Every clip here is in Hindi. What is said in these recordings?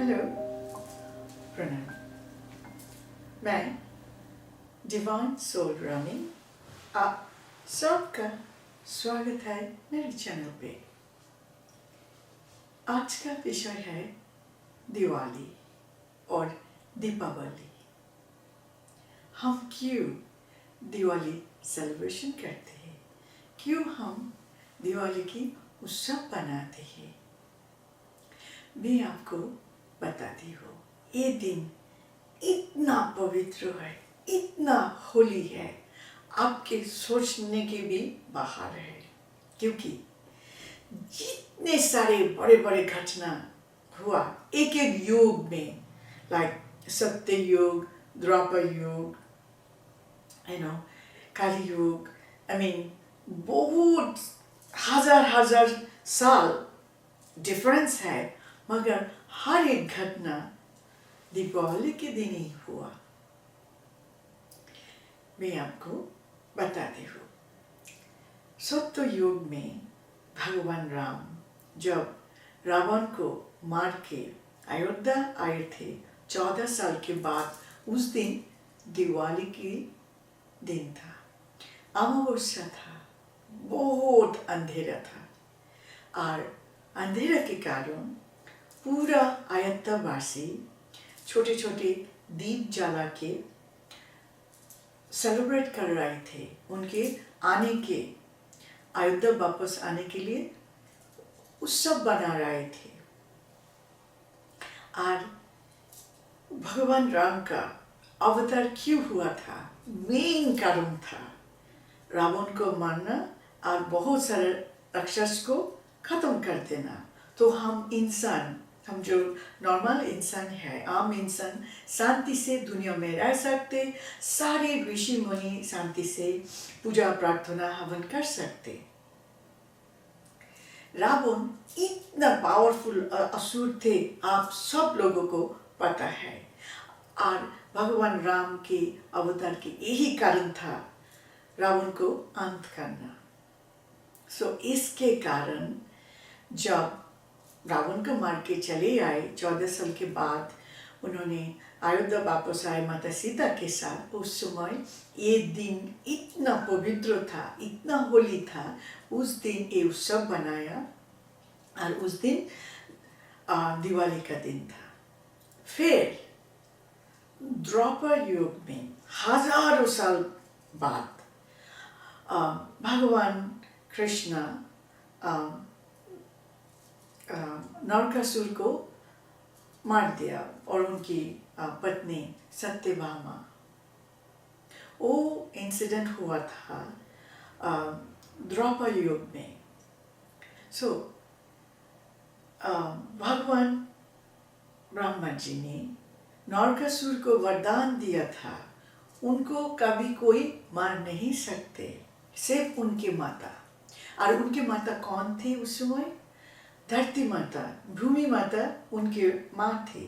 हेलो, प्रणाम। मैं डिवाइन सोल रानी, आप सबका स्वागत है मेरे चैनल पे। आज का विषय है दिवाली और दीपावली। हम क्यों दिवाली सेलिब्रेशन करते हैं, क्यों हम दिवाली की उत्सव बनाते हैं, मैं आपको बताती हूँ। ये दिन इतना पवित्र है, इतना होली है, आपके सोचने के भी बाहर है। क्योंकि जितने सारे बड़े बड़े घटना हुआ एक एक युग में, लाइक सत्य युग, द्वापर युग, कलि युग, बहुत हजार साल डिफरेंस है, मगर हर एक घटना दीपावली के दिन ही हुआ। मैं आपको बताती हूँ। सत्य युग में भगवान राम जब रावण को मार के अयोध्या आए थे, 14 साल के बाद, उस दिन दिवाली की दिन था, अमावस्या था, बहुत अंधेरा था। और अंधेरा के कारण पूरा अयोध्यावासी छोटे छोटे दीप जला के सेलिब्रेट कर रहे थे, उनके आने के, अयोध्या वापस आने के लिए उत्सव बना रहे थे। और भगवान राम का अवतार क्यों हुआ था, मेन कारण था रावण को मारना और बहुत सारे राक्षस को खत्म कर देना। तो हम इंसान, हम जो नॉर्मल इंसान है, आम इंसान, शांति से दुनिया में रह सकते, सारे ऋषि मुनि शांति से पूजा प्रार्थना हवन कर सकते। रावण इतना पावरफुल असुर थे, आप सब लोगों को पता है। और भगवान राम के अवतार के यही कारण था रावण को अंत करना। इसके कारण जब रावण को मार के चले आए, 14 साल के बाद उन्होंने अयोध्या वापस आए माता सीता के साथ। उस समय ये दिन इतना पवित्र था, इतना होली था, उस दिन ये उत्सव बनाया और उस दिन दिवाली का दिन था। फिर द्वापर युग में हजारों साल बाद भगवान कृष्ण नरकासुर को मार दिया और उनकी पत्नी सत्यभामा। वो इंसिडेंट हुआ था द्वापर युग में। भगवान ब्रह्मा जी ने नरकासुर को वरदान दिया था, उनको कभी कोई मार नहीं सकते, सिर्फ उनकी माता। और उनकी माता कौन थी उस समय? धरती माता, भूमि माता उनके माँ थी।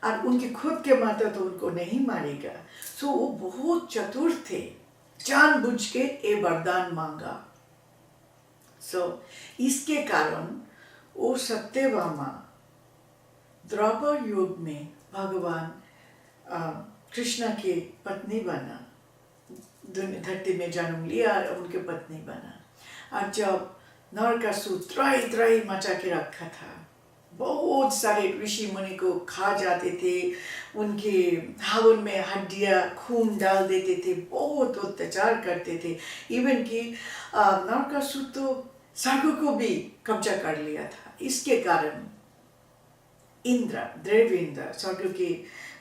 और उनके खुद के माता तो उनको नहीं मारेगा। वो बहुत चतुर थे, जानबूझ के ये वरदान मांगा। इसके कारण वो सत्यभामा द्वापर युग में भगवान कृष्ण के पत्नी बना, धरती में जन्म लिया और उनके पत्नी बना। और जब नरकासुर त्राही मचा के रखा था, बहुत सारे ऋषि मुनि को खा जाते थे, उनके हवन में हड्डियाँ खून डाल देते थे, बहुत अत्याचार करते थे। इवन कि नरकासुर तो स्वर्ग को भी कब्जा कर लिया था। इसके कारण इंद्र, देवेंद्र, स्वर्ग के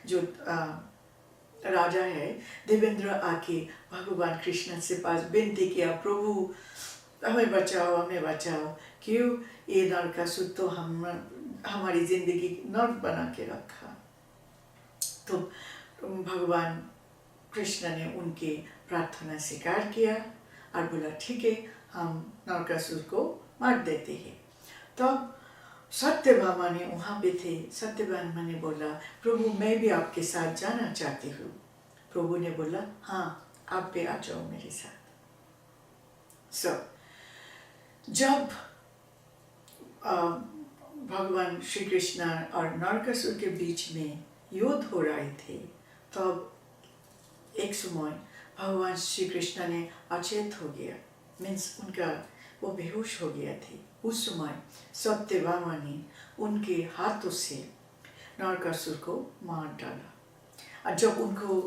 जो राजा है, देवेंद्र आके भगवान कृष्ण से पास विनती किया, प्रभु हमें बचाओ, हमें बचाओ, क्यों ये नरकासुर तो हमारी जिंदगी नर्क बना के रखा। तो भगवान कृष्ण ने उनकी प्रार्थना स्वीकार किया और बोला ठीक है, हम नरकासुर को मार देते हैं। तब सत्यभामा ने वहाँ पे थे, सत्यभामा ने बोला, प्रभु मैं भी आपके साथ जाना चाहती हूँ। प्रभु ने बोला, हाँ आप भी आ जाओ मेरे साथ। जब भगवान श्री कृष्ण और नरकासुर के बीच में युद्ध हो रहे थे, तब एक समय भगवान श्री कृष्ण ने अचेत हो गया, मीन्स उनका वो बेहोश हो गया थे। उस समय सत्यभामा ने उनके हाथों से नरकासुर को मार डाला, और जब उनको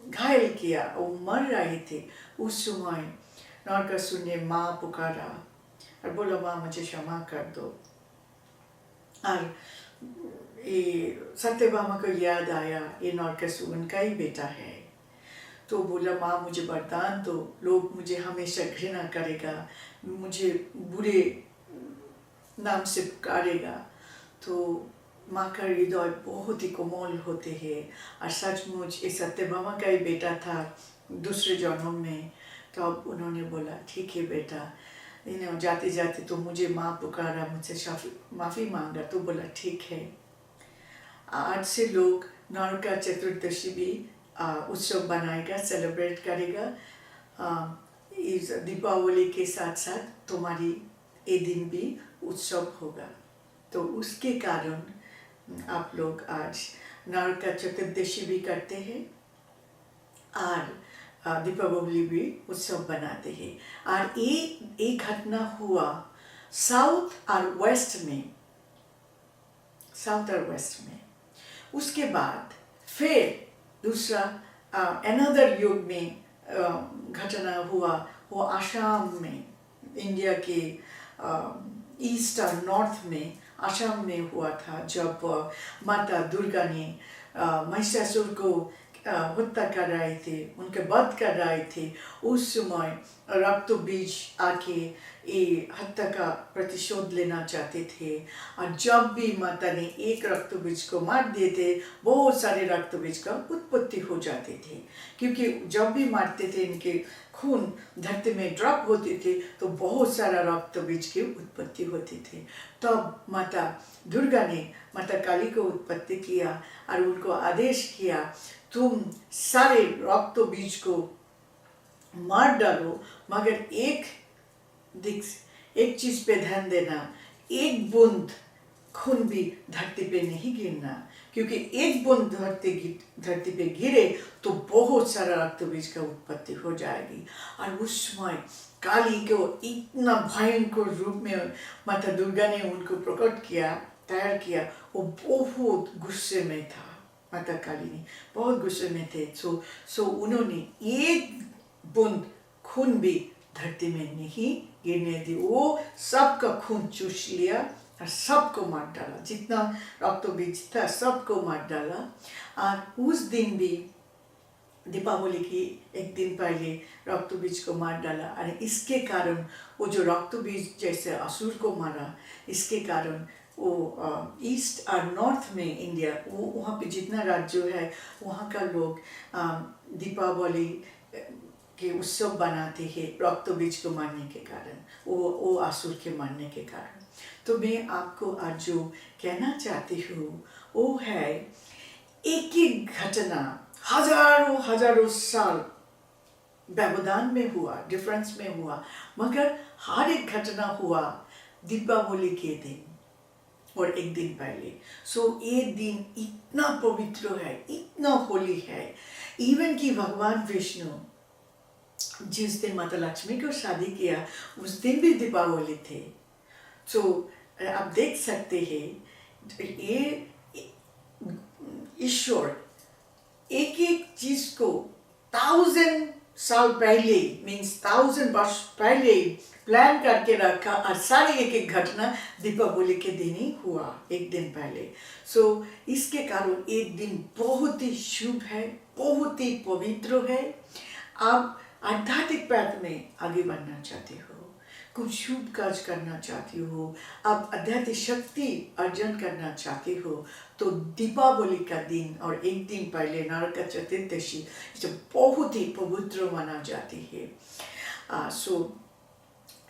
घायल किया, वो मर रहे थे, उस समय नरकासुर ने माँ पुकारा और बोला, माँ मुझे क्षमा कर दो। और ये सत्यभामा को याद आया, ये नरकासुर उनका ही बेटा है, तो बोला, माँ मुझे वरदान दो, लोग मुझे हमेशा घृणा करेगा, मुझे बुरे नाम से पुकारेगा। तो माँ का हृदय बहुत ही कोमल होते हैं, और सचमुच ये सत्यभामा का ही बेटा था दूसरे जन्म में। तो अब उन्होंने बोला, ठीक है बेटा, जाते जाते तो मुझे माँ पुकारा, मुझसे माफ़ी मांगा, तो बोला ठीक है। आज से लोग नरक चतुर्दशी भी उत्सव बनाएगा, सेलिब्रेट करेगा। इस दीपावली के साथ साथ तुम्हारी ये दिन भी उत्सव होगा, तो उसके कारण आप लोग आज नरक चतुर्दशी भी करते हैं और दीपावली भी उत्सव बनाते हैं। और एक घटना हुआ साउथ और वेस्ट में। उसके बाद फिर दूसरा अनदर युग में घटना हुआ, वो आसाम में, इंडिया के ईस्ट और नॉर्थ में, आसाम में हुआ था, जब माता दुर्गा ने महिषासुर को हत्या कर रहे थे, उनके वध कर रहे थे। उस समय रक्त बीज आके ये हत्या का प्रतिशोध लेना चाहते थे, और जब भी माता ने एक रक्त बीज को मार दिए थे, बहुत सारे रक्त बीज का उत्पत्ति हो जाते थे, क्योंकि जब भी मारते थे इनके खून धरती में ड्रॉप होते थे, तो बहुत सारा रक्त बीज की उत्पत्ति होती थी। तब माता दुर्गा ने माता काली को उत्पत्ति किया और उनको आदेश किया, तुम सारे रक्त बीज को मार डालो, मगर एक चीज पे ध्यान देना, एक बूंद खून भी धरती पे नहीं गिरना, क्योंकि एक बूंद धरती पे गिरे तो बहुत सारा रक्त बीज का उत्पत्ति हो जाएगी। और उस समय काली को इतना भयंकर रूप में माता दुर्गा ने उनको प्रकट किया, तैयार किया, वो बहुत गुस्से में था। माता काली ने बहुत गुस्से में थे, सो उन्होंने एक बूंद खून भी धरती में नहीं गिरने दी। वो सबका खून चूस लिया और सबको मार डाला, जितना रक्त बीज था सबको मार डाला। और उस दिन भी दीपावली की एक दिन पहले रक्त बीज को मार डाला, और इसके कारण वो जो रक्त बीज जैसे असुर को मारा, इसके कारण वो ईस्ट और नॉर्थ में इंडिया, वो वहाँ पे जितना राज्य है वहाँ का लोग दीपावली के उत्सव बनाते हैं रक्त बीज को मारने के कारण, वो असुर के मारने के कारण। तो मैं आपको आज जो कहना चाहती हूँ वो है, एक ही घटना हजारों साल व्यवधान में हुआ, डिफरेंस में हुआ, मगर हर एक घटना हुआ दीपावली के दिन और एक दिन पहले। सो ये दिन इतना पवित्र है, इतना होली है, इवन कि भगवान विष्णु जिस दिन माता लक्ष्मी को शादी किया उस दिन भी दीपावली थे। तो आप देख सकते हैं ये ईश्वर एक एक चीज को 1000 साल पहले, मीन्स 1000 वर्ष पहले प्लान करके रखा, और सारे एक एक घटना दीपावली के दिन ही हुआ, एक दिन पहले। सो इसके कारण एक दिन बहुत ही शुभ है, बहुत ही पवित्र है। आप आध्यात्मिक पथ में आगे बढ़ना चाहते हो, कुछ शुभ कार्य करना चाहती हो, आप आध्यात्मिक शक्ति अर्जन करना चाहते हो, तो दीपावली का दिन और एक दिन पहले नरक चतुर्दशी जो बहुत ही पवित्र माना जाती है। सो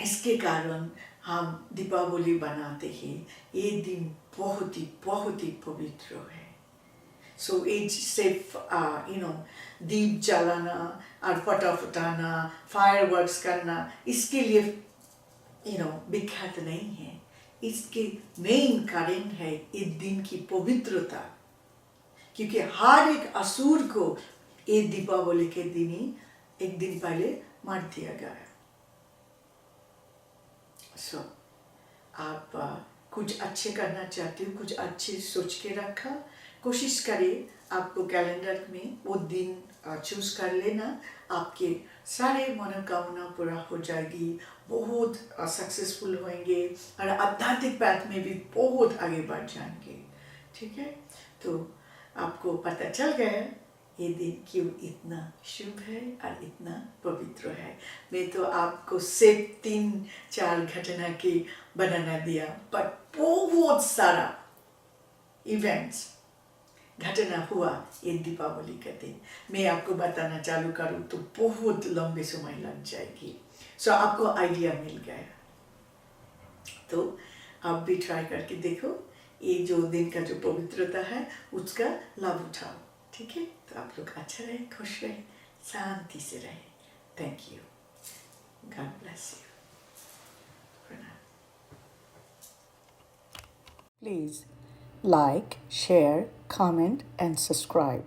इसके कारण हम दीपावली बनाते हैं। ये दिन बहुत ही पवित्र है। सो ये सिर्फ दीप जलाना और फटाना, फायरवर्क्स करना, इसके लिए विख्यात नहीं है। इसके मेन कारण है इस दिन की पवित्रता, क्योंकि हर एक असुर को ये दीपावली के दिन ही एक दिन पहले मार दिया गया। सो आप कुछ अच्छे करना चाहते हो, कुछ अच्छे सोच के रखा, कोशिश करें आपको कैलेंडर में वो दिन चूज कर लेना, आपके सारे मनोकामना पूरा हो जाएगी, बहुत सक्सेसफुल होंगे और आध्यात्मिक पाथ में भी बहुत आगे बढ़ जाएंगे। ठीक है, तो आपको पता चल गया ये दिन क्यों इतना शुभ है और इतना पवित्र है। मैं तो आपको सिर्फ 3-4 घटना की बनाना दिया, पर बहुत सारा इवेंट्स घटना हुआ ये दीपावली के दिन। मैं आपको बताना चालू करूँ तो बहुत लंबे समय लग जाएगी। सो आपको आइडिया मिल गया, तो आप भी ट्राई करके देखो, ये जो दिन का जो पवित्रता है उसका लाभ उठाओ। ठीक है, तो आप लोग अच्छा रहे, खुश रहे, शांति से रहे। Thank you, God bless you. Please like, share, comment and subscribe.